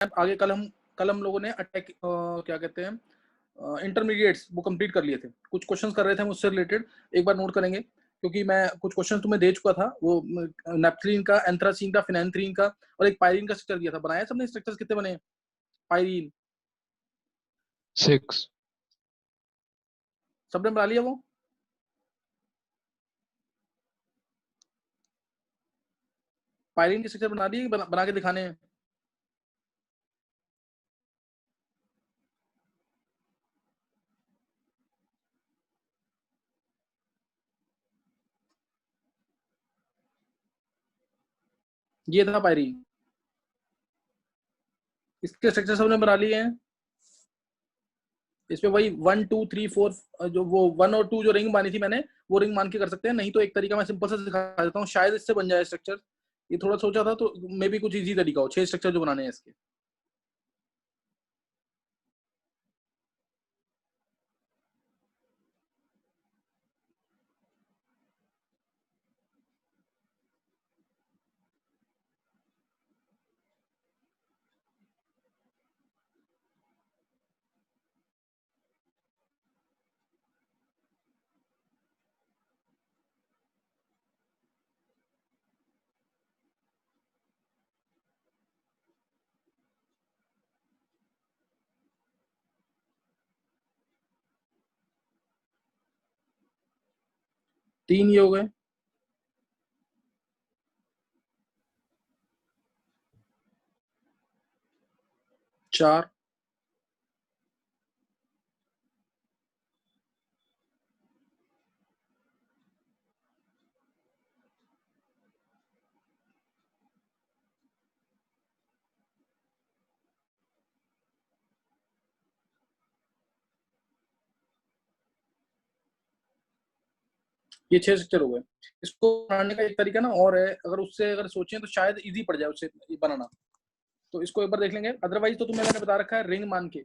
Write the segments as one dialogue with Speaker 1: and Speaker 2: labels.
Speaker 1: आगे कल हम लोगों ने अटैक क्या कहते हैं इंटरमीडिएट्स वो कंप्लीट कर लिए थे। कुछ क्वेश्चंस कर रहे थे उससे रिलेटेड, एक बार नोट करेंगे क्योंकि मैं कुछ क्वेश्चन तुम्हें दे चुका था। वो नेपथलीन का, एंथ्रासीन का, फिनाइनथ्रीन का और एक पायरीन का स्ट्रक्चर दिया था। बनाया सबने स्ट्रक्चर्स कितने बने? पायरीन
Speaker 2: 6
Speaker 1: सबने बना लिया? वो पायरीन के स्ट्रक्चर बना दिए, बना के दिखाने हैं? ये था पायरीन, इसके स्ट्रक्चर सबने बना लिए हैं। इसमें वही 1 2 3 4 जो वो 1 और 2 जो रिंग मानी थी मैंने, वो रिंग मान के कर सकते हैं। नहीं तो एक तरीका मैं सिंपल सा दिखा देता हूँ, शायद इससे बन जाए स्ट्रक्चर। ये थोड़ा सोचा था तो मे बी कुछ इजी तरीका हो 6 स्ट्रक्चर जो बनाने हैं इसके। तीन ये हो गए, चार, ये 6 स्ट्रक्चर हो गए। इसको बनाने का एक तरीका ना और है, अगर उससे अगर सोचें तो शायद इजी पड़ जाए उससे ये बनाना। तो इसको एक बार देख लेंगे। अदरवाइज तो तुम्हें मैंने बता रखा है रिंग मान के,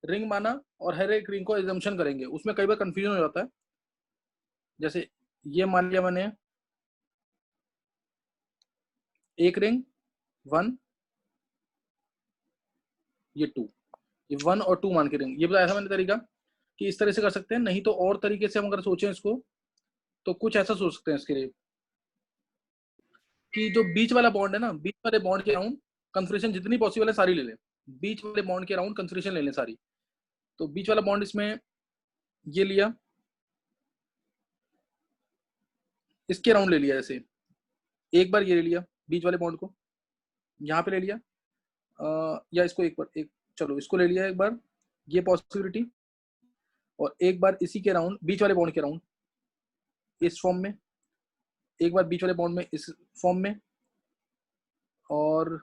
Speaker 1: रिंग माना और हर एक रिंग को एजम्पशन करेंगे, उसमें कई बार कंफ्यूजन हो जाता है। जैसे ये मान लिया मैंने एक रिंग 1, ये 2, ये 1 और 2 मान के रिंग, ये बताया था मैंने तरीका कि इस तरह से कर सकते हैं। नहीं तो और तरीके से हम अगर सोचें इसको तो कुछ ऐसा सोच सकते हैं इसके लिए कि जो बीच वाला बॉन्ड है ना, बीच वाले बॉन्ड के अराउंड कंफर्मेशन जितनी पॉसिबल है सारी ले लें। बीच वाले बॉन्ड के अराउंड कंफर्मेशन ले लें सारी। तो बीच वाला बॉन्ड इसमें ये लिया, इसके अराउंड ले लिया। जैसे एक बार ये ले लिया बीच वाले बॉन्ड को, यहाँ पे ले लिया, या इसको एक बार एक चलो इसको ले लिया एक बार, ये पॉसिबिलिटी। और एक बार इसी के अराउंड बीच वाले बॉन्ड के अराउंड इस फॉर्म में, एक बार बीच वाले बॉन्ड में इस फॉर्म में, और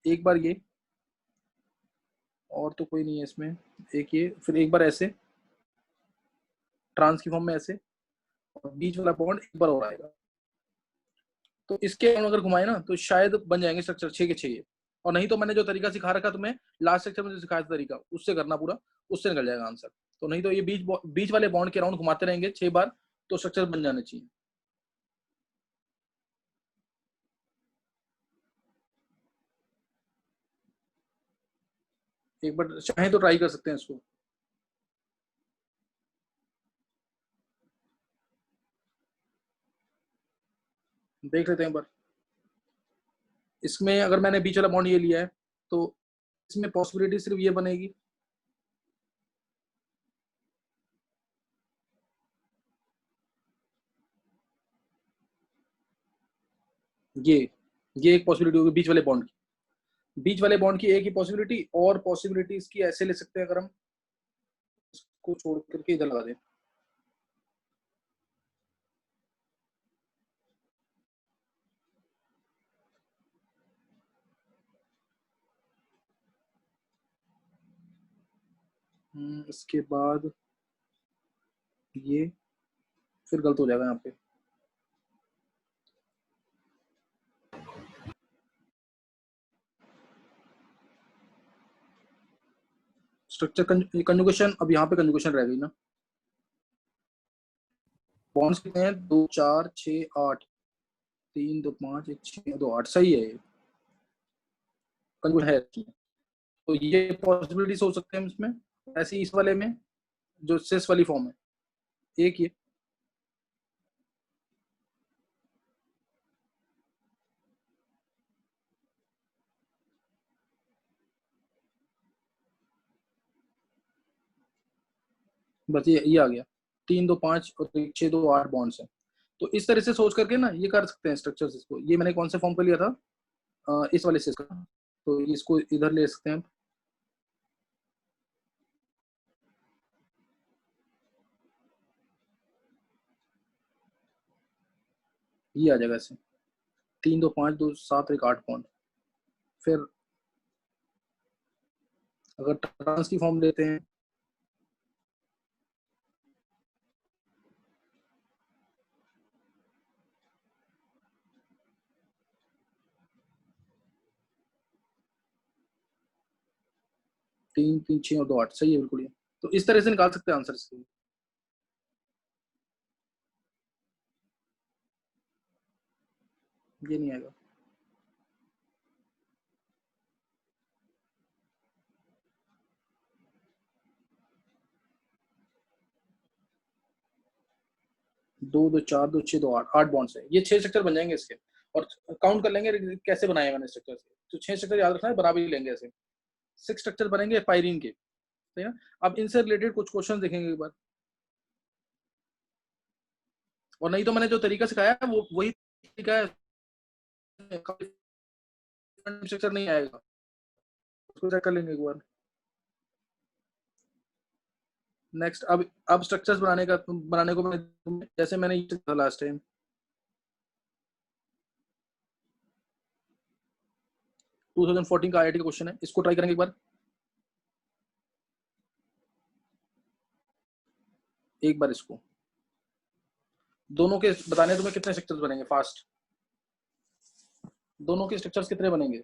Speaker 1: एक बार ये, और तो कोई नहीं है इसमें, एक ये, फिर एक बार ऐसे ट्रांस की फॉर्म में ऐसे, और बीच वाला बॉन्ड एक बार और आएगा। तो इसके अगर घुमाए ना तो शायद बन जाएंगे स्ट्रक्चर 6 के 6। और नहीं तो मैंने जो तरीका सिखा रखा तुम्हें लास्ट सेक्शन में जो सिखाया था तरीका, उससे करना पूरा, उससे निकल जाएगा आंसर। तो नहीं तो ये बीच वाले बॉन्ड के राउंड घुमाते रहेंगे 6 बार तो स्ट्रक्चर बन जाने चाहिए। एक बार चाहे तो ट्राई कर सकते हैं इसको। देख लेते हैं एक बार। इसमें अगर मैंने बीच वाला बॉन्ड ये लिया है तो इसमें पॉसिबिलिटी सिर्फ ये बनेगी, ये ये एक पॉसिबिलिटी होगी बीच वाले बॉन्ड की। बीच वाले बॉन्ड की एक ही पॉसिबिलिटी, और पॉसिबिलिटी इसकी ऐसे ले सकते हैं अगर हम इसको छोड़ करके इधर लगा दें। इसके बाद ये फिर गलत हो जाएगा यहाँ पे। स्ट्रक्चर कंजुगेशन, अब यहाँ पे कंजुगेशन रह गई ना। बॉन्ड्स कितने हैं? 2 4 6 8, 3 2 5 1 6 2 8, सही है ये। कंजूगेट है इसकी। तो ये पॉसिबिलिटी सोच सकते हैं हम इसमें। ऐसे ही इस वाले में जो सिस वाली फॉर्म है, एक ये बस ये आ गया 3 2 5 और 6 2 8 बॉन्ड्स है। तो इस तरह से सोच करके ना ये कर सकते हैं स्ट्रक्चर्स इसको। ये मैंने कौन से फॉर्म पे लिया था, इस वाले से इसका, तो इसको इधर ले सकते हैं। ये आ जाएगा ऐसे 3 2 5 2 7 1 8 बॉन्ड। फिर अगर ट्रांस की फॉर्म लेते हैं, तीन तीन 6 और 2 8, सही है बिल्कुल ये। तो इस तरह से निकाल सकते हैं आंसर इसके। ये नहीं आएगा। दो दो 4 2 6 2 8 8 बॉन्ड्स है। ये 6 स्ट्रक्चर बन जाएंगे इसके। और काउंट कर लेंगे कैसे बनाए मैंने स्ट्रक्चर। तो 6 स्ट्रक्चर याद रखना है, बराबर ही लेंगे ऐसे। 6 स्ट्रक्चर बनेंगे पायरीन के, सही है ना। अब इनसे रिलेटेड कुछ क्वेश्चन देखेंगे एक बार। और नहीं तो मैंने जो तरीका सिखाया है वो वही तरीका है, स्ट्रक्चर नहीं आएगा, उसको चेक कर लेंगे एक बार। नेक्स्ट, अब स्ट्रक्चर्स बनाने को मैंने, जैसे मैंने ये था लास्ट टाइम, 2014 का आईआईटी का क्वेश्चन है, इसको ट्राई करेंगे एक बार। एक बार इसको दोनों के बताने तुम्हें कितने स्ट्रक्चर्स बनेंगे फास्ट। दोनों के स्ट्रक्चर्स कितने बनेंगे।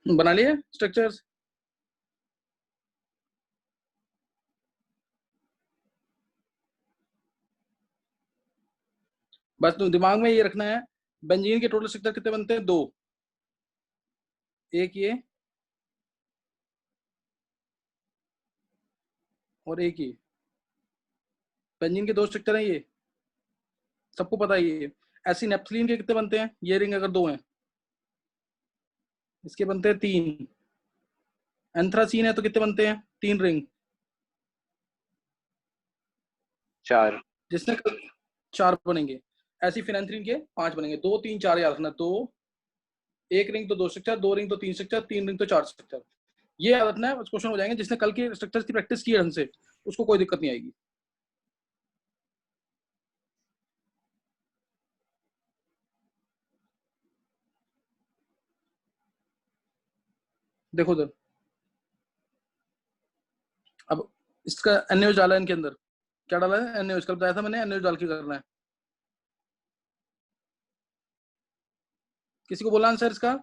Speaker 1: बना लिए स्ट्रक्चर्स। बस तो दिमाग में ये रखना है, बेंजीन के टोटल स्ट्रक्चर कितने बनते हैं, दो। एक ये और एक ये। बेंजीन के दो स्ट्रक्चर हैं ये, सबको पता है ये। ऐसी नेप्थलीन के कितने बनते हैं, ये रिंग अगर दो हैं, इसके बनते हैं तीन। एंथ्रासीन है तो कितने बनते हैं? 3 रिंग।
Speaker 2: 4।
Speaker 1: जिसने 4 बनेंगे। ऐसी फिनेंथ्रीन के 5 बनेंगे। 2 3 4 याद रखना। 2 1 रिंग तो 2 स्ट्रक्चर, 2 रिंग तो 3 स्ट्रक्चर, 3 रिंग तो 4 स्ट्रक्चर। ये याद रखना है, क्वेश्चन हो जाएंगे। जिसने कल के स्ट्रक्चर्स की प्रैक्टिस की है ढंग से, उसको कोई दिक्कत नहीं आएगी। देखो उधर, अब इसका एनएच डाला है इनके अंदर। क्या डाला है? एनएच। कल बताया था मैंने, एनएच डाल के करना है। किसी को बोला आंसर इसका?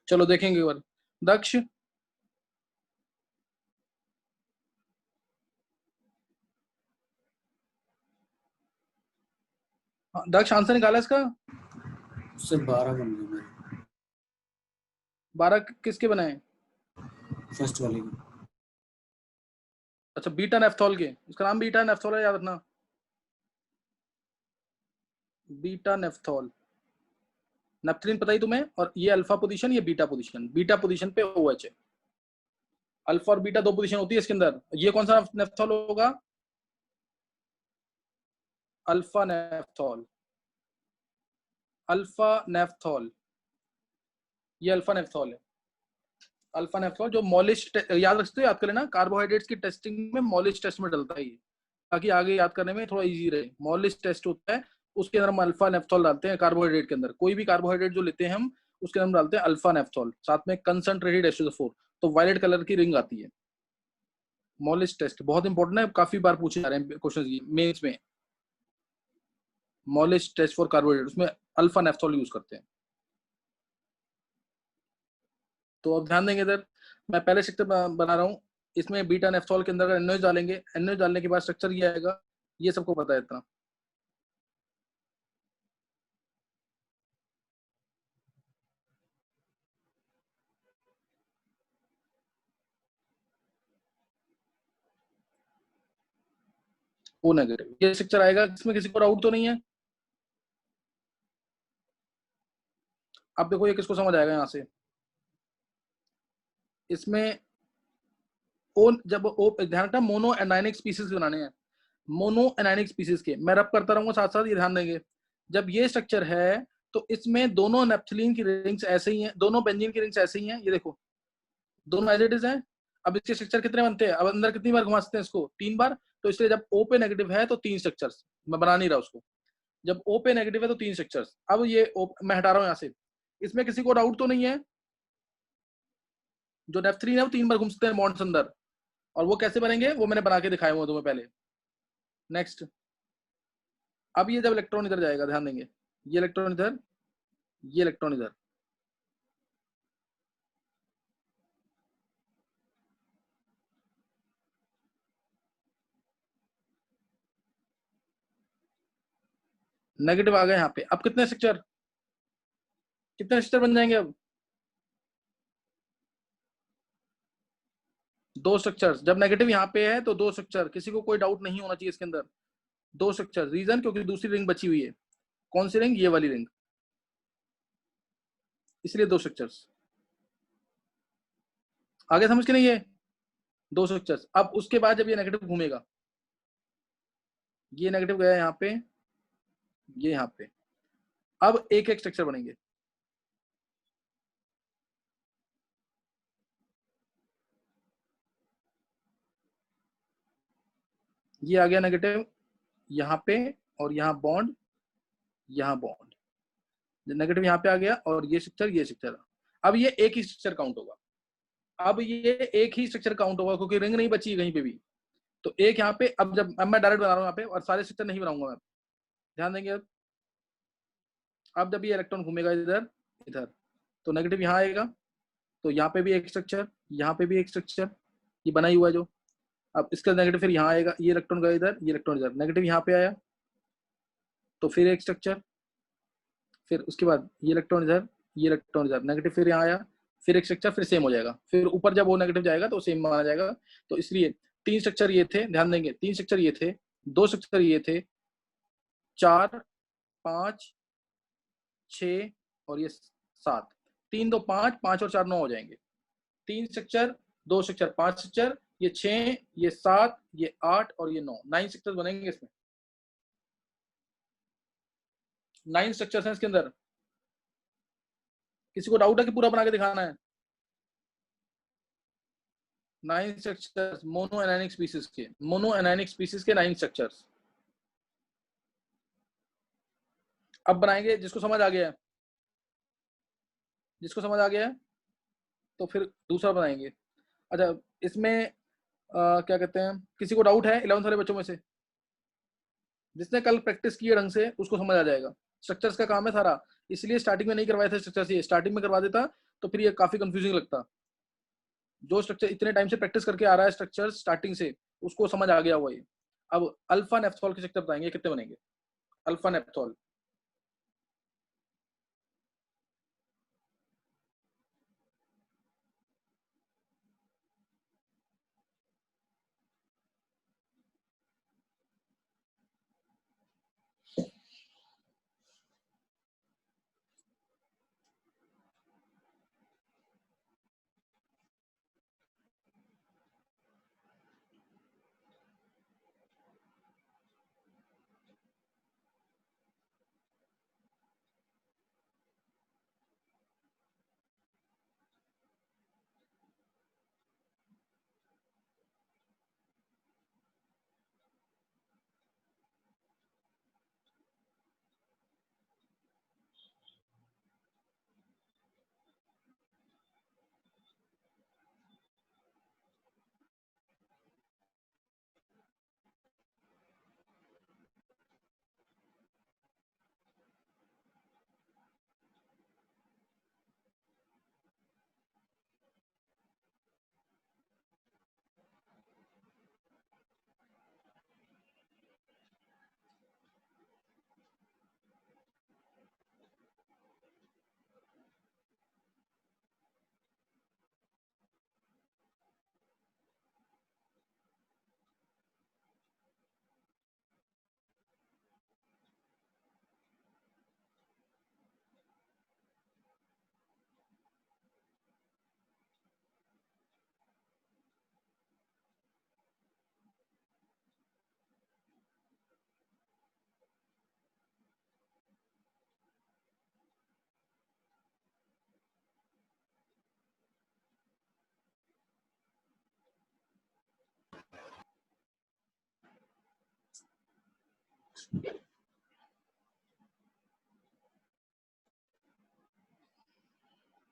Speaker 1: चलो देखेंगे एक बार। दक्ष, दक्ष आंसर निकाला इसका?
Speaker 3: उससे 12 बन गए मेरे।
Speaker 1: 12 किसके बनाए?
Speaker 3: फर्स्ट वाले के।
Speaker 1: अच्छा, बीटा नेफ्थॉल के। इसका नाम बीटा नेफ्थॉल है, याद रखना। Beta naphthol. नेफ्थलीन पता ही तुम्हें। और ये अल्फा पोजीशन, ये बीटा पोजीशन। बीटा पोजीशन पे OH है। अल्फा और बीटा 2 पोजीशन होती है इसके अंदर। ये कौन सा नेफ्थॉल होगा? Alpha naphthol. अल्फा नेफ्थॉल, ये अल्फा नेफ्थॉल है। अल्फा नेफ्थॉल जो मॉलिश, याद रखते हो, याद कर लेना। कार्बोहाइड्रेट्स की टेस्टिंग में मॉलिश टेस्ट में डलता है ये, ताकि आगे याद करने में थोड़ा इजी रहे। मॉलिश टेस्ट होता है, उसके अंदर हम अल्फा नेफ्थॉल डालते हैं। कार्बोहाइड्रेट के अंदर कोई भी कार्बोहाइड्रेट जो लेते हैं हम, उसके अंदर डालते हैं अल्फा नेफ्थॉल, साथ में कंसंट्रेटेड H2SO4, तो वायलेट कलर की रिंग आती है। मॉलिश टेस्ट बहुत इंपॉर्टेंट है, काफी बार पूछे जा रहे हैं क्वेश्चन ये मेंस में। मॉलिश टेस्ट फॉर कार्बोहाइड्रेट, उसमें अल्फा नेफ्थॉल यूज करते हैं। तो अब ध्यान देंगे इधर, मैं पहले सेक्टर बना रहा हूँ। इसमें बीटा नेफ्थॉल के अंदर NH डालेंगे। NH डालने के बाद स्ट्रक्चर ये आएगा। ये सबको पता है इतना। O नेगेटिव, ये स्ट्रक्चर आएगा। इसमें किसी को डाउट तो नहीं है? अब देखो ये किसको समझ आएगा यहाँ से। इसमें ओ, जब ओ, ध्यान रखना, मोनो एनायनिक स्पीसीज बनाने हैं। मोनो एनायनिक स्पीसीज के मैं रब करता रहूंगा साथ साथ, ये ध्यान देंगे। जब ये स्ट्रक्चर है तो इसमें दोनों नेप्थलीन की रिंग्स ऐसे ही हैं, दोनों बेंजीन की रिंग्स ऐसे ही हैं। ये देखो, दोनों एज इट इज हैं। अब इसके स्ट्रक्चर कितने बनते हैं? अब अंदर कितनी बार घुमा सकते हैं इसको? 3 बार। तो इसलिए जब O पे नेगेटिव है तो 3 स्ट्रक्चर्स। मैं बना नहीं रहा उसको। जब O पे नेगेटिव है तो 3 स्ट्रक्चर्स। अब ये मैं हटा रहा हूँ यहाँ से। इसमें किसी को डाउट तो नहीं है? जो नेफ्थलीन है वो 3 बार घूम सकते हैं बॉन्ड्स अंदर। और वो कैसे बनेंगे वो मैंने बना के दिखाया हुआ तुम्हें पहले। नेक्स्ट, अब ये जब इलेक्ट्रॉन इधर जाएगा, ध्यान देंगे, ये इलेक्ट्रॉन इधर, ये इलेक्ट्रॉन इधर। नेगेटिव आ गए यहाँ पे। अब कितने स्ट्रक्चर, कितने स्ट्रक्चर बन जाएंगे? अब 2 स्ट्रक्चर्स। जब नेगेटिव यहाँ पे है तो 2 स्ट्रक्चर। किसी को कोई डाउट नहीं होना चाहिए इसके अंदर। 2 स्ट्रक्चर। रीजन, क्योंकि दूसरी रिंग बची हुई है। कौन सी रिंग? ये वाली रिंग। इसलिए 2 स्ट्रक्चर्स। आगे समझ के नहीं? ये 2 स्ट्रक्चर्स। अब उसके बाद जब ये नेगेटिव घूमेगा, ये नेगेटिव गया यहाँ पे, ये यहाँ पे। अब एक एक स्ट्रक्चर बनेंगे। ये आ गया नेगेटिव यहाँ पे, और यहाँ बॉन्ड, यहाँ बॉन्ड। नेगेटिव यहाँ पे आ गया, और ये स्ट्रक्चर, ये स्ट्रक्चर। अब ये एक ही स्ट्रक्चर काउंट होगा। अब ये एक ही स्ट्रक्चर काउंट होगा, क्योंकि रिंग नहीं बची कहीं पे भी। तो एक यहाँ पे, अब मैं डायरेक्ट बना रहा हूँ यहाँ पे, और सारे स्ट्रक्चर नहीं बनाऊंगा मैं। ध्यान देंगे। अब जब ये इलेक्ट्रॉन घूमेगा इधर इधर, तो नेगेटिव यहाँ आएगा। तो यहाँ पे भी एक स्ट्रक्चर, यहाँ पे भी एक स्ट्रक्चर, ये बना ही हुआ है जो। अब इसका नेगेटिव फिर यहाँ आएगा। ये इलेक्ट्रॉन गया इधर, ये इलेक्ट्रॉन इधर। नेगेटिव यहाँ पे आया, तो फिर एक स्ट्रक्चर। फिर उसके बाद ये इलेक्ट्रॉन इधर, ये इलेक्ट्रॉन इधर। नेगेटिव फिर यहाँ आया, फिर एक स्ट्रक्चर फिर सेम हो जाएगा, फिर ऊपर जब वो नेगेटिव जाएगा तो सेम माना जाएगा। तो इसलिए 3 स्ट्रक्चर ये थे, ध्यान देंगे 3 स्ट्रक्चर ये थे, 2 स्ट्रक्चर ये थे, 4 5 6 और ये 7, 3 2 5, 5 और 4 9 हो जाएंगे। 3 स्ट्रक्चर 2 स्ट्रक्चर 5 स्ट्रक्चर, ये 6 ये 7 ये 8 और ये 9, 9 स्ट्रक्चर बनेंगे इसमें। 9 स्ट्रक्चर्स हैं इसके अंदर। किसी को डाउट है कि पूरा बना के दिखाना है? 9 स्ट्रक्चर्स मोनो एनायनिक स्पीसीज के, मोनो एनायनिक स्पीसीज के 9 स्ट्रक्चर्स। अब बनाएंगे, जिसको समझ आ गया है, जिसको समझ आ गया है तो फिर दूसरा बनाएंगे। अच्छा, इसमें क्या कहते हैं, किसी को डाउट है 11th वाले बच्चों में से? जिसने कल प्रैक्टिस की है ढंग से उसको समझ आ जाएगा। स्ट्रक्चर्स का काम है सारा, इसलिए स्टार्टिंग में नहीं करवाए थे स्ट्रक्चर्स, ये स्टार्टिंग में करवा देता तो फिर ये काफी कंफ्यूजिंग लगता। जो स्ट्रक्चर इतने टाइम से प्रैक्टिस करके आ रहा है स्ट्रक्चर स्टार्टिंग से, उसको समझ आ गया हुआ ये। अब अल्फा नेफ्थॉल के स्ट्रक्चर बताएंगे कितने बनेंगे। अल्फा नेफ्थॉल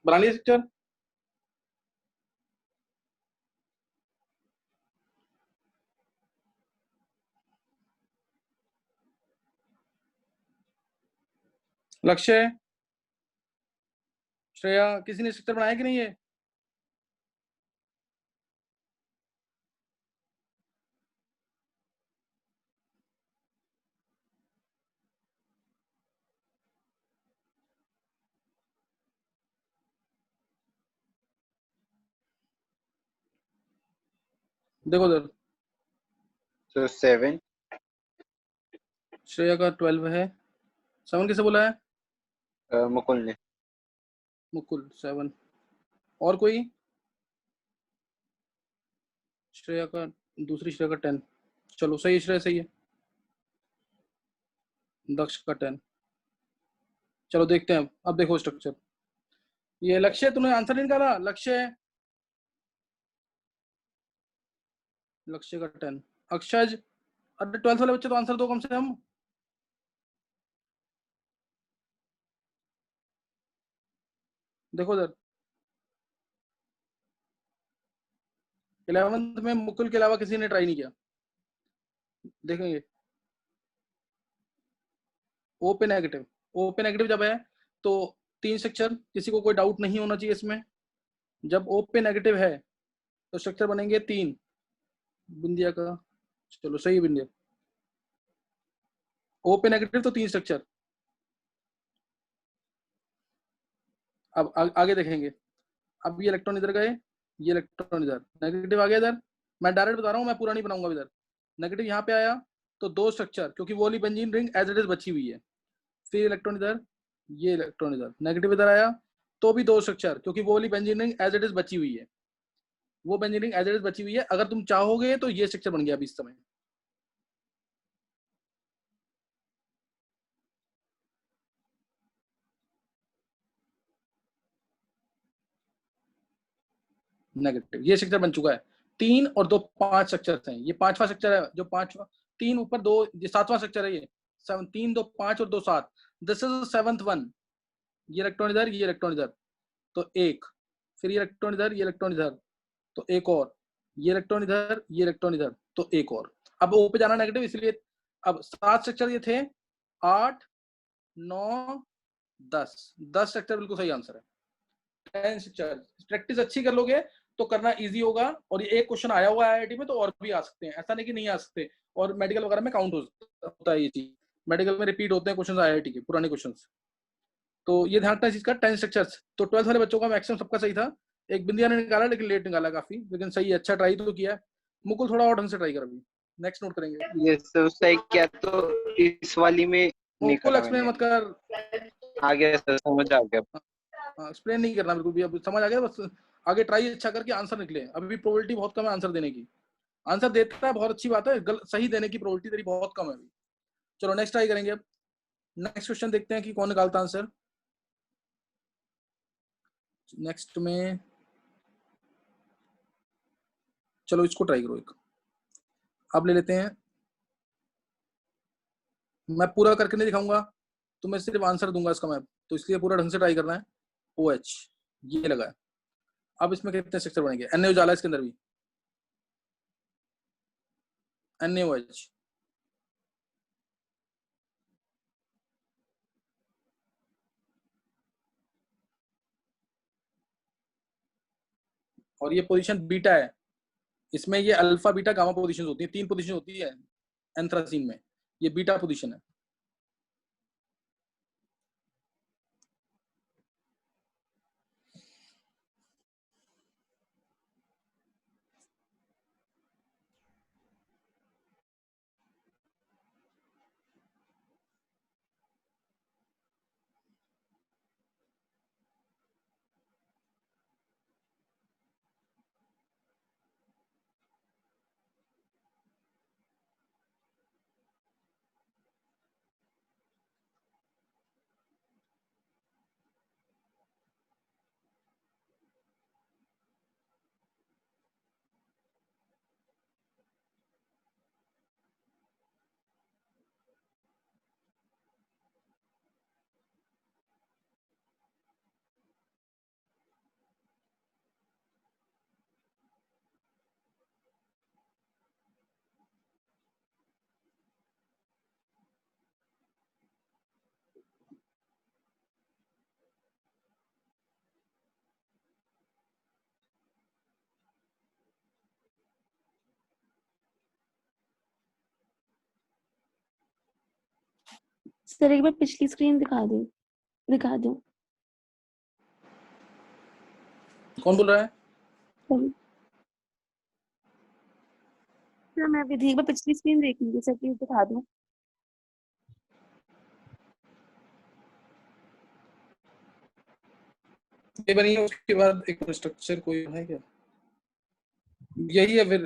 Speaker 1: बना लिया स्ट्रक्चर। लक्ष्य, श्रेया, किसी ने स्ट्रक्चर बनाया कि नहीं है? देखो उधर,
Speaker 2: So 7,
Speaker 1: श्रेया का 12 है। 7 किसे बोला है?
Speaker 2: मुकुल ने।
Speaker 1: मुकुल 7। और कोई? श्रेया का, दूसरी श्रेया का 10। चलो सही है, श्रेया सही है। दक्ष का 10। चलो देखते हैं अब देखो स्ट्रक्चर। ये लक्ष्य, तूने आंसर नहीं निकाला? लक्ष्य, लक्ष्य का 10। अक्षज, अरे 12th वाले बच्चे तो आंसर दो कम से कम। देखो उधर, 11th में मुकुल के अलावा किसी ने ट्राई नहीं किया। देखेंगे ओ पे नेगेटिव, ओ पे नेगेटिव जब है तो 3 स्ट्रक्चर, किसी को कोई डाउट नहीं होना चाहिए इसमें। जब ओ पे नेगेटिव है तो स्ट्रक्चर बनेंगे 3। बिंदिया का, चलो सही है बिंदिया। ओ पे नेगेटिव तो 3 स्ट्रक्चर। अब आगे देखेंगे। अब ये इलेक्ट्रॉन इधर गए, ये इलेक्ट्रॉन इधर, नेगेटिव आ गया इधर। मैं डायरेक्ट बता रहा हूँ, मैं पूरा नहीं बनाऊंगा इधर। नेगेटिव यहाँ पे आया तो दो स्ट्रक्चर, क्योंकि वो वाली benzene ring as it is बची हुई है। फिर इलेक्ट्रॉन इधर, ये इलेक्ट्रॉन इधर, नेगेटिव इधर आया तो भी दो स्ट्रक्चर, क्योंकि वो वाली benzene ring as it is बची हुई है। वो benzene ring as it is बची हुई है। अगर तुम चाहोगे तो ये स्ट्रक्चर बन गया अभी इस समय। नेगेटिव, ये स्ट्रक्चर बन चुका है। 3 और 2 5 स्ट्रक्चर हैं। ये पांचवा स्ट्रक्चर है, जो पांचवा, 3 ऊपर 2, ये सातवां स्ट्रक्चर है। ये 3 2 5 और 2 7, दिस इज सेवंथ वन। ये इलेक्ट्रॉन इधर, ये इलेक्ट्रॉन इधर, तो एक। फिर ये इलेक्ट्रॉन इधर, ये इलेक्ट्रॉन इधर, तो एक और। ये इलेक्ट्रॉन इधर, ये इलेक्ट्रॉन इधर, तो एक और। अब ओ पे जाना नेगेटिव, इसलिए अब 7 स्ट्रक्चर ये थे, 8 9 10, 10 स्ट्रक्चर बिल्कुल सही आंसर है। 10 स्ट्रक्चर। प्रैक्टिस अच्छी कर लोगे तो करना इजी होगा। और ये एक क्वेश्चन आया हुआ है आईआईटी में, तो और भी आ सकते हैं, ऐसा नहीं कि नहीं आ सकते। और मेडिकल वगैरह में काउंट होता है ये चीज। मेडिकल में रिपीट होते हैं क्वेश्चन आईआईटी के, पुराने क्वेश्चन। तो ये ध्यान रखना इस चीज का। 10 स्ट्रक्चर्स तो 12th वाले बच्चों का मैक्सिमम सबका सही था। एक बिंदिया ने निकाला, लेकिन लेट निकाला काफी, लेकिन सही है, अच्छा ट्राई तो किया है। मुकुल थोड़ा और ढंग से ट्राई कर अभी, नेक्स्ट नोट करेंगे।
Speaker 2: ये सर सही क्या, तो इस वाली में नहीं
Speaker 1: मुकुल
Speaker 2: करा
Speaker 1: एक्सप्लेन
Speaker 2: मैंने।
Speaker 1: मत कर।
Speaker 2: आ गया सर, समझ आ गया।
Speaker 1: एक्सप्लेन नहीं करना बिल्कुल भी, अब समझ आ गया बस। आगे ट्राई अच्छा करके आंसर निकले। अभी भी प्रोबेबिलिटी बहुत कम है आंसर देने की। आंसर देता है बहुत अच्छी बात है, सही देने की प्रोबेबिलिटी तेरी बहुत कम है अभी। चलो नेक्स्ट ट्राई करेंगे। अब नेक्स्ट क्वेश्चन देखते हैं कि कौन निकालता आंसर। नेक्स्ट में चलो इसको ट्राई करो एक। अब ले लेते हैं, मैं पूरा करके नहीं दिखाऊंगा, तो मैं सिर्फ आंसर दूंगा इसका मैप, तो इसलिए पूरा ढंग से ट्राई करना है। ओ एच, ये लगा है। अब इसमें कितने स्ट्रक्चर बनेंगे? एन जाला इसके अंदर भी, NaOH। और ये पोजीशन बीटा है। इसमें ये अल्फा बीटा गामा पोजीशन होती है, 3 पोजीशन होती है एंथ्रासीन में। ये बीटा पोजीशन है।
Speaker 4: सर एक बार पिछली स्क्रीन दिखा दो।
Speaker 1: कौन बोल रहा है?
Speaker 4: सर मैं अभी एक बार पिछली स्क्रीन देख लीजिए सर, प्लीज दिखा दो।
Speaker 1: ये बनी है, उसके बाद एक स्ट्रक्चर कोई है क्या? यही है, फिर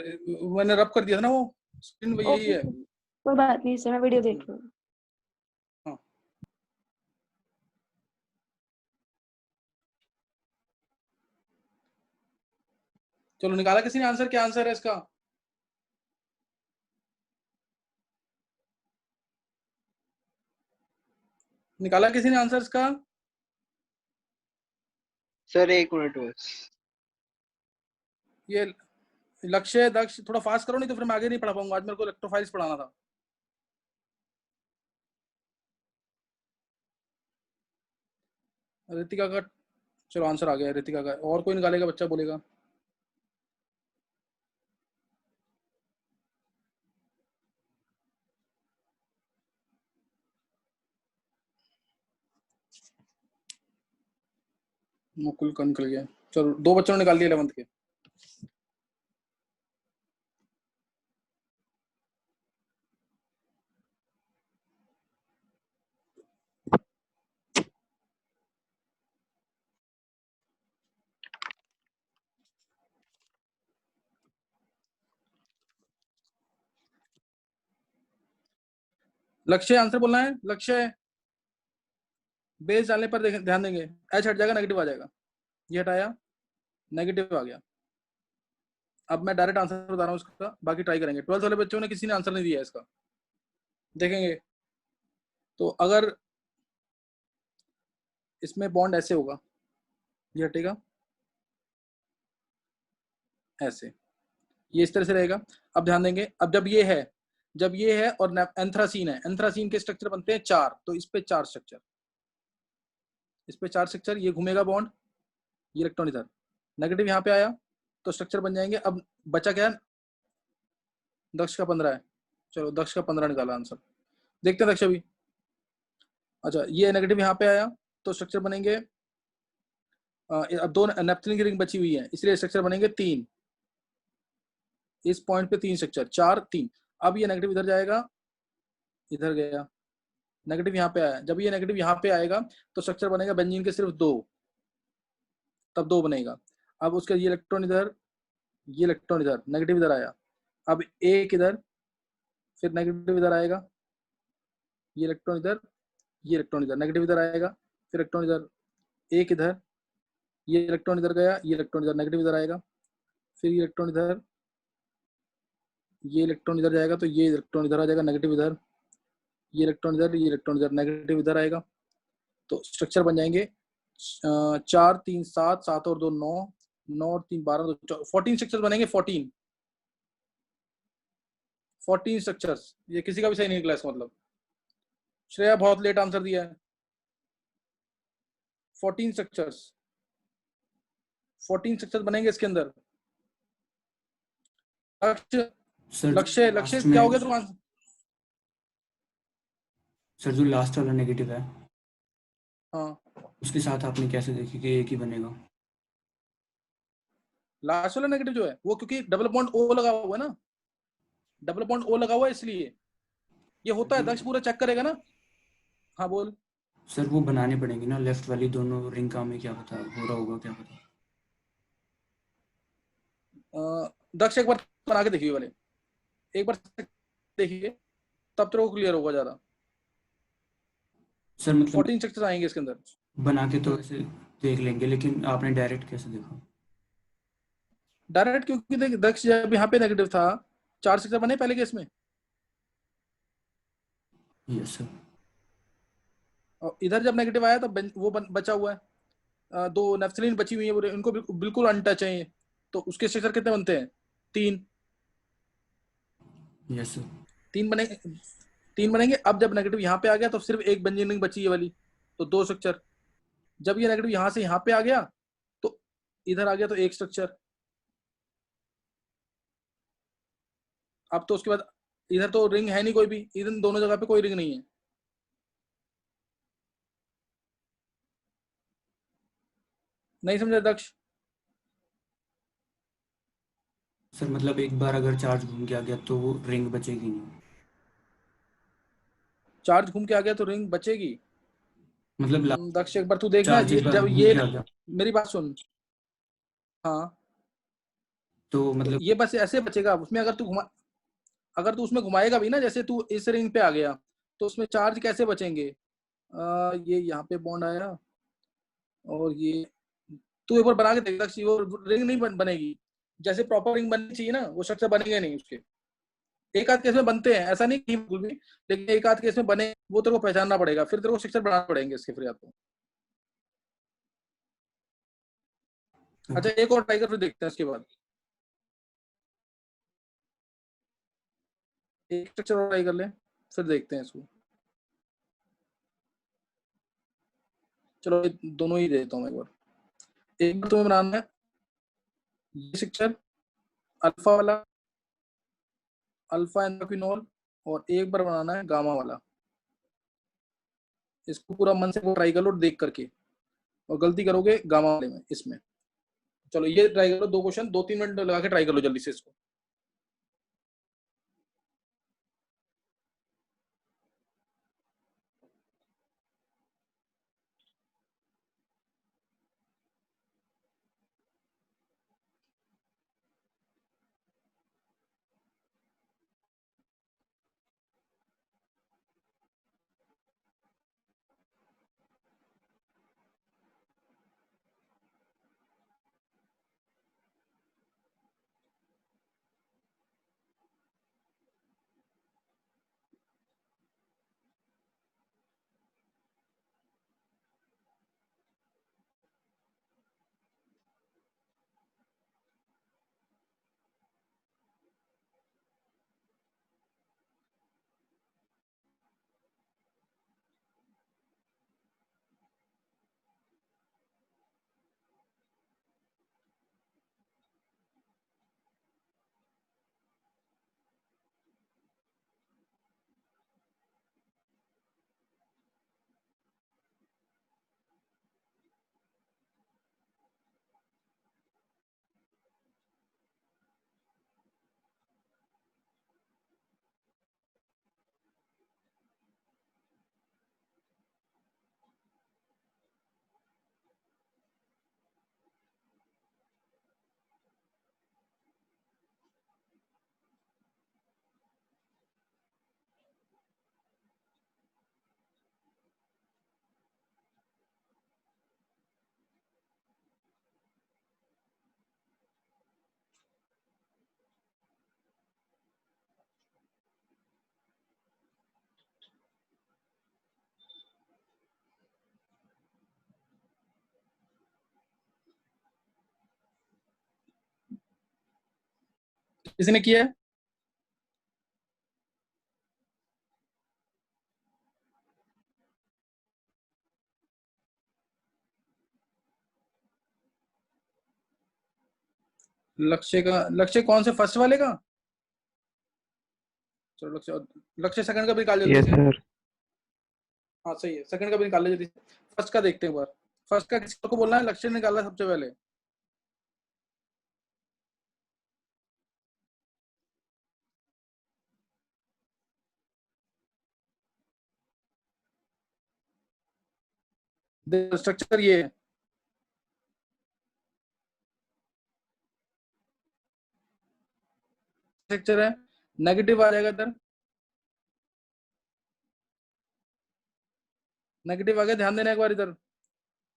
Speaker 1: मैंने रब कर दिया था ना वो स्क्रीन, यही
Speaker 4: ओके
Speaker 1: है।
Speaker 4: सर, कोई बात नहीं सर, मैं वीडियो देख रही हूँ।
Speaker 1: हाँ, चलो निकाला किसी ने आंसर? क्या आंसर है इसका? निकाला किसी ने आंसर इसका?
Speaker 2: सर एक मिनट बस।
Speaker 1: ये लक्ष्य दक्ष, थोड़ा फास्ट करो, नहीं तो फिर मैं आगे नहीं पढ़ा पाऊंगा। आज मेरे को इलेक्ट्रोफाइल्स पढ़ाना था। रितिका का, चलो आंसर आ गया रितिका का। और कोई निकालेगा? बच्चा बोलेगा। मुकुल का निकल गया। चलो 2 बच्चों ने निकाल लिया 11th के। लक्ष्य आंसर बोलना है। लक्ष्य बेस डालने पर ध्यान देंगे। एच हट जाएगा, नेगेटिव आ जाएगा। ये हटाया, नेगेटिव आ गया। अब मैं डायरेक्ट आंसर बता रहा हूँ इसका, बाकी ट्राई करेंगे। 12th वाले बच्चों ने किसी ने आंसर नहीं दिया इसका, देखेंगे। तो अगर इसमें बॉन्ड ऐसे होगा, ये हटेगा ऐसे, ये इस तरह से रहेगा। अब ध्यान देंगे, अब जब ये है और एंथ्रासीन है, एंथ्रासीन के स्ट्रक्चर बनते हैं 4, तो इस पे 4 स्ट्रक्चर, इस पे 4 स्ट्रक्चर, ये घूमेगा बॉन्ड, ये इलेक्ट्रॉन इधर, नेगेटिव यहाँ पे आया तो स्ट्रक्चर बन जाएंगे। अब बचा क्या है, दक्ष का 15 है। चलो दक्ष का 15 निकाला आंसर, देखते हैं दक्ष अभी। अच्छा ये नेगेटिव यहाँ पे आया तो स्ट्रक्चर बनेंगे, अब 2 नेपथलीन की रिंग बची हुई है, इसलिए स्ट्रक्चर बनेंगे 3, इस पॉइंट पे 3 स्ट्रक्चर, 4 3। अब ये नेगेटिव इधर जाएगा, इधर गया, नेगेटिव यहाँ पे आया। जब ये नेगेटिव यहाँ पे आएगा तो स्ट्रक्चर बनेगा बेंजीन के सिर्फ 2, तब 2 बनेगा। अब उसका ये इलेक्ट्रॉन इधर, ये इलेक्ट्रॉन इधर, नेगेटिव इधर आया। अब एक इधर, फिर नेगेटिव इधर आएगा, ये इलेक्ट्रॉन इधर, ये इलेक्ट्रॉन इधर, नेगेटिव इधर आएगा, फिर इलेक्ट्रॉन इधर, एक इधर, ये इलेक्ट्रॉन इधर गया, ये इलेक्ट्रॉन इधर, नेगेटिव इधर आएगा, फिर ये इलेक्ट्रॉन इधर, ये इलेक्ट्रॉन इधर जाएगा तो ये इलेक्ट्रॉन इधर आ जाएगा, नेगेटिव इधर, ये इलेक्ट्रॉन इधर, ये इलेक्ट्रॉन इधर, नेगेटिव इधर आएगा। तो स्ट्रक्चर बन जाएंगे 4 3 7, 7 और 2 9, 9 और 3 12, 14 स्ट्रक्चर बनेंगे। 14 स्ट्रक्चर्स। ये किसी का भी सही नहीं निकला इसका मतलब। श्रेया बहुत लेट आंसर दिया है। 14 स्ट्रक्चर्स, 14 स्ट्रक्चर्स बनेंगे इसके अंदर। लक्ष्य क्या हो गया तो आंसर?
Speaker 3: सर जो लास्ट वाला नेगेटिव है,
Speaker 1: हाँ
Speaker 3: उसके साथ आपने कैसे देखी कि एक ही बनेगा?
Speaker 1: लास्ट वाला नेगेटिव जो है वो, क्योंकि डबल बॉन्ड ओ लगा हुआ है ना, डबल बॉन्ड ओ लगा हुआ है इसलिए ये होता है। दक्ष पूरा चेक करेगा ना। हाँ बोल।
Speaker 3: सर वो बनाने पड़ेंगे ना लेफ्ट वाली दोनों रिंग का, में क्या पता हो रहा होगा, क्या पता।
Speaker 1: दक्ष एक बार बना के देखिए वाले, एक बार देखिए तब तो क्लियर होगा ज्यादा।
Speaker 3: सर मतलब
Speaker 1: 14 स्ट्रक्चर्स आएंगे इसके अंदर।
Speaker 3: बना के तो ऐसे देख लेंगे, लेकिन आपने डायरेक्ट कैसे देखा?
Speaker 1: डायरेक्ट क्योंकि देख दक्ष जब यहाँ पे नेगेटिव था, 4 स्ट्रक्चर बने पहले केस में,
Speaker 3: यस सर।
Speaker 1: और इधर जब नेगेटिव आया तब वो बचा हुआ है। 2 नेफ्थलीन बची हुई है, उनको बिल्कुल अनटच है, तो उसके स्ट्रक्चर कितने बनते हैं? 3।
Speaker 3: Yes sir.
Speaker 1: 3 बनेंगे। अब जब नेगेटिव यहाँ पे आ गया तो सिर्फ एक बेंजीन रिंग बची है वाली, तो 2 स्ट्रक्चर। जब ये नेगेटिव यहाँ से यहाँ पे आ गया तो इधर आ गया तो एक स्ट्रक्चर। अब तो उसके बाद इधर तो रिंग है नहीं कोई भी, इधर दोनों जगह पे कोई रिंग नहीं है। नहीं समझे दक्ष?
Speaker 3: सर मतलब एक बार अगर चार्ज घूम के आ गया तो वो रिंग बचेगी नहीं?
Speaker 1: चार्ज घूम के आ गया तो रिंग बचेगी?
Speaker 3: मतलब
Speaker 1: दक्ष एक बार तू देखना,
Speaker 3: चार्ज एक बार
Speaker 1: जब
Speaker 3: घूम
Speaker 1: ये
Speaker 3: के आ गया
Speaker 1: मेरी बात सुन। हाँ
Speaker 3: तो मतलब
Speaker 1: ये बस ऐसे बचेगा उसमें। अगर तू उसमें घुमाएगा भी ना, जैसे तू इस रिंग पे आ गया तो उसमें चार्ज कैसे बचेंगे? ये यहाँ पे बॉन्ड आया और ये, तू एक बार बना के देख दक्ष, वो रिंग नहीं बनेगी। जैसे प्रॉपर रिंग बननी चाहिए ना, वो स्ट्रक्चर बनेंगे नहीं उसके। एक आध केस में बनते हैं, ऐसा नहीं कि बिल्कुल भी, लेकिन एक आध केस में बने, वो तेरे को पहचानना पड़ेगा, फिर तेरे को स्ट्रक्चर बनाना पड़ेंगे इसके फिर आपको। अच्छा एक और ट्राई कर, फिर देखते हैं उसके बाद। एक स्ट्रक्चर और ट्राई कर ले, फिर देखते हैं इसको। चलो दोनों ही देता हूँ एक बार। एक बार तुम्हें बनाना है ये स्ट्रक्चर अल्फा वाला, अल्फा एंथ्राक्विनोल, और एक बार बनाना है गामा वाला। इसको पूरा मन से ट्राई कर लो देख करके, और गलती करोगे गामा वाले में, इसमें चलो ये ट्राई करो, 2 क्वेश्चन 2-3 मिनट लगा के ट्राई कर लो जल्दी से इसको। किसी ने किया है? लक्ष्य कौन से फर्स्ट वाले का? चलो लक्ष्य सेकंड का भी निकाल जल्दी
Speaker 2: यस
Speaker 1: से।
Speaker 2: सर।
Speaker 1: हाँ सही है, सेकंड का भी निकाल ले जल्दी से। फर्स्ट का देखते हैं एक बार। फर्स्ट का किसी को बोलना है, लक्ष्य निकालना है सबसे पहले। स्ट्रक्चर ये है, स्ट्रक्चर है, नेगेटिव आ जाएगा इधर, नेगेटिव आ गया, ध्यान देना एक बार इधर,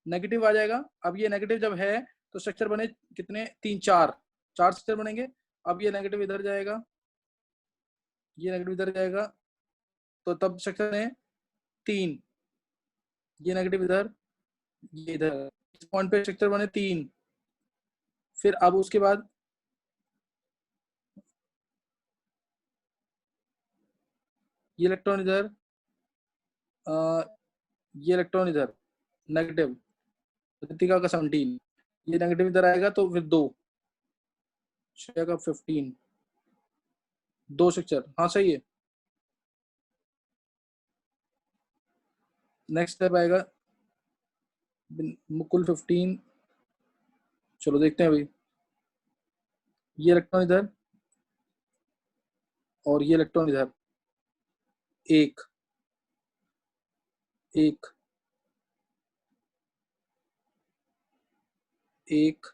Speaker 1: नेगेटिव आ जाएगा। अब ये नेगेटिव जब है तो स्ट्रक्चर बने कितने, 3 4 स्ट्रक्चर बनेंगे। अब ये नेगेटिव इधर जाएगा, ये नेगेटिव इधर जाएगा, तो तब स्ट्रक्चर है 3, ये नेगेटिव इधर, ये इधर, इस पॉइंट पे स्ट्रक्चर बने 3। फिर अब उसके बाद ये इलेक्ट्रॉन इधर, ये इलेक्ट्रॉन इधर, नेगेटिव, रितिका का 17, ये नेगेटिव इधर आएगा तो फिर 2, श्रेया का 15, 2 स्ट्रक्चर, हाँ सही है। नेक्स्ट स्टेप आएगा मुकुल 15, चलो देखते हैं अभी, ये इलेक्ट्रॉन इधर और ये इलेक्ट्रॉन इधर, एक एक एक,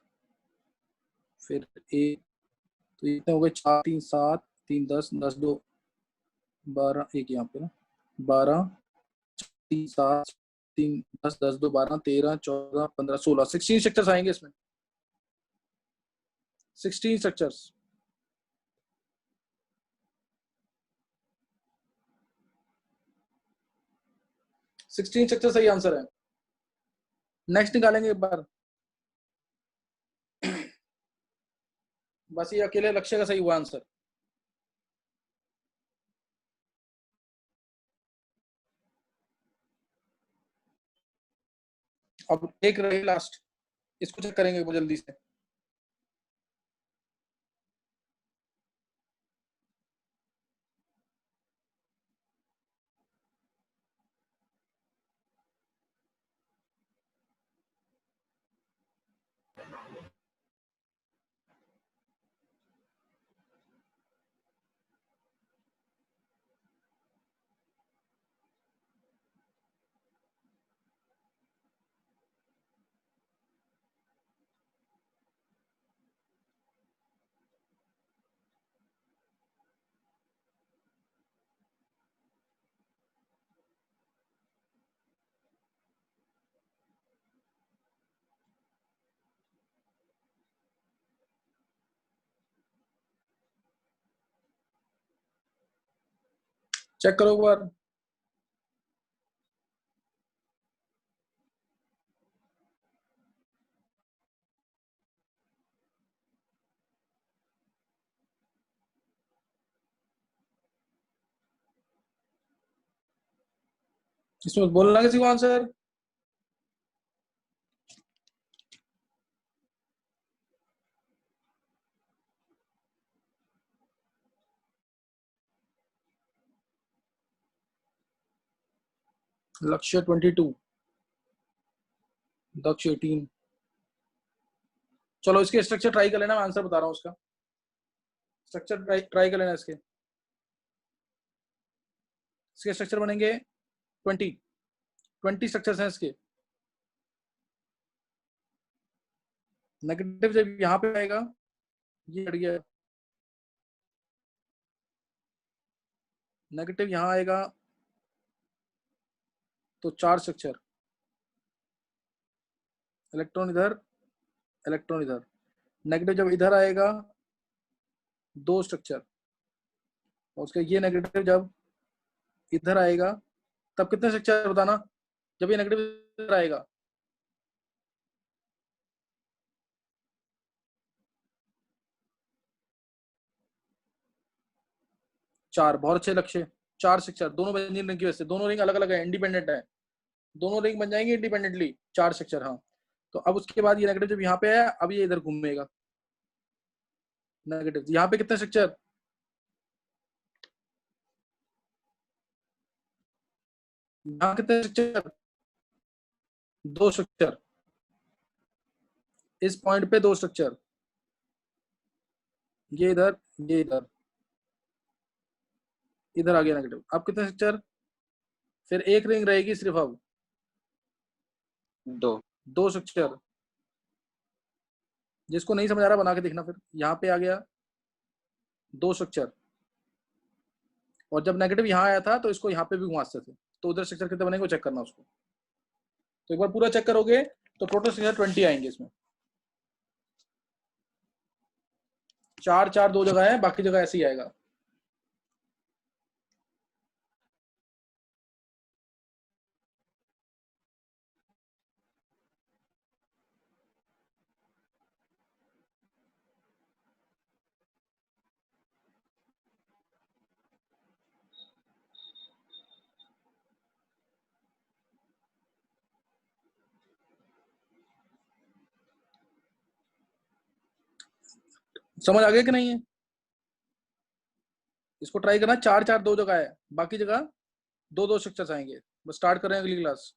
Speaker 1: फिर एक, तो इतने हो गए 4 3 7 3 10 10 2 12, एक यहाँ पे ना, 12 3 7 3 10 10 2 12 13 14 15 16, 16 स्ट्रक्चर्स आएंगे इसमें, 16 स्ट्रक्चर्स। सिक्सटीन स्ट्रक्चर सही आंसर है। नेक्स्ट निकालेंगे एक बार, बस ये अकेले लक्ष्य का सही हुआ आंसर। अब एक रही लास्ट, इसको चेक करेंगे वो जल्दी से। चेक करो एक बार। इसमें बोलना किसी को आंसर। लक्ष्य 22, दक्ष 18। चलो इसके स्ट्रक्चर ट्राई कर लेना, मैं आंसर बता रहा हूँ उसका। स्ट्रक्चर ट्राई कर लेना इसके स्ट्रक्चर बनेंगे 20 स्ट्रक्चर्स हैं इसके। नेगेटिव जब यहाँ पे आएगा, ये हट गया, नेगेटिव यहाँ आएगा तो 4 स्ट्रक्चर, इलेक्ट्रॉन इधर, इलेक्ट्रॉन इधर। नेगेटिव जब इधर आएगा 2 स्ट्रक्चर, और उसके ये नेगेटिव जब इधर आएगा तब कितने स्ट्रक्चर बताना, जब ये नेगेटिव इधर आएगा। चार, बहुत अच्छे लक्ष्य। 4 स्ट्रक्चर, दोनों बेंजीन रिंग की वजह से, दोनों रिंग अलग अलग है, इंडिपेंडेंट है, दोनों रिंग बन जाएंगे इंडिपेंडेंटली। 4 स्ट्रक्चर, हाँ। तो अब उसके बाद ये नेगेटिव जब यहाँ पे आया, अब ये इधर घूमेगा। नेगेटिव यहाँ पे कितने स्ट्रक्चर, यहाँ कितने स्ट्रक्चर, 2 स्ट्रक्चर। इस पॉइंट पे 2 स्ट्रक्चर, ये इधर, ये इधर, इधर आ गया नेगेटिव। अब कितने स्ट्रक्चर, फिर एक रिंग रहेगी सिर्फ, अब 2 स्ट्रक्चर। जिसको नहीं समझ आ रहा बना के देखना। फिर यहाँ पे आ गया 2 स्ट्रक्चर, और जब नेगेटिव यहाँ आया था तो इसको यहाँ पे भी घुमा सकते थे, तो उधर स्ट्रक्चर कितने बनेंगे वो चेक करना उसको। तो एक बार पूरा चेक करोगे तो टोटल स्ट्रक्चर 20 आएंगे इसमें। 4 4 2 जगह है, बाकी जगह ऐसे ही आएगा। समझ आ गया कि नहीं है? इसको ट्राई करना। 4 4 2 जगह है, बाकी जगह 2 2 स्ट्रक्चर्स आएंगे। बस स्टार्ट कर रहे हैं अगली क्लास।